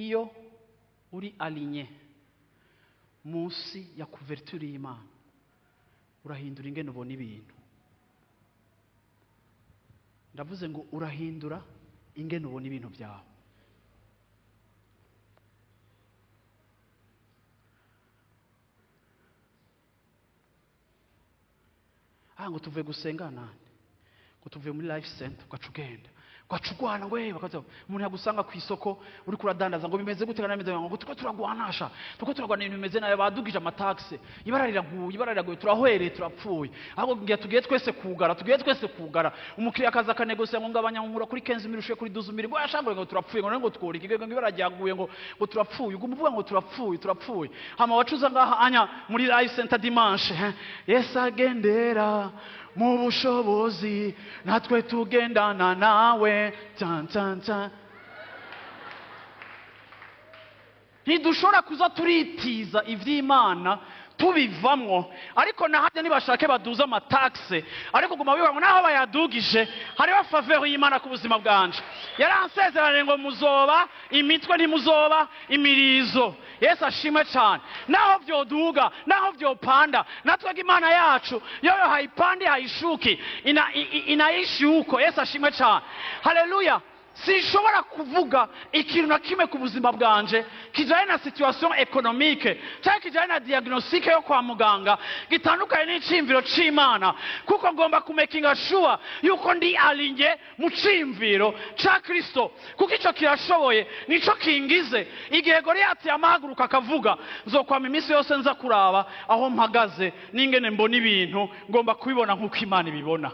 iyo uri alinye munsi ya couverture y'Imana urahindura ingene ubona ibintu. Ndavuze ngo urahindura ingene ubona ibintu byawe. Ngo tuvuye gusenga nande, ngo tuvuye muri life center ugacugenda gwacugwana ngo bakaza umuntu yagusanga ku isoko uri kuradandaza ngo bimeze gute kana bimeze ngo tuko turagwanasha tuko turagwana ibintu bimeze nayo badugije amataxe ibara riraguye turahwere turapfuye ahubwo ngiye tugiye twese kugara umukiriya akaza kanegosia ngo ngabanya nkura kuri 15,000 ushe kuri 12,000 ngo yashangwe ngo turapfuye ngo tukora iki ngo ibara ryaguye ngo turapfuye ubwo muvuga ngo turapfuye hama wacuza ngaha anya muri life center dimanche Yesu agendera mu bushobozi natwe tugendana nawe tan ntidushobora kuza turitiza ivy'Imana tubivamwo ariko nahajya nibashake baduza amataxe ariko guma bivuga ngo naho bayadugije hariho faveur y'Imana ku buzima bwanje yaransezeranye ngo muzoba imitwe ntimuzoba imirizo. Yesu ashimwe cyane. Naho vyoduga naho vyopanda natwe Imana yacu yoyo haipandi haishuki inaishi huko. Yesu ashimwe cyane. Haleluya. Sinshobora kuvuga ikintu na kimwe ku buzima bwanje kijanye na situation economique cyangwa kijanye na diagnostic yo kwa muganga gitandukanye n'iciyumviro c'Imana kuko ngomba kumakinga sure yuko ndi alinye mu ciyumviro ca Kristo kuko ico kirashoboye nico kingize. Igihe Goliath yamahaguruka akavuga nzokwama iminsi yose nza kuraba aho mpagaze n'ingene mbona ibintu ngomba kubibona nk'uko Imana ibibona.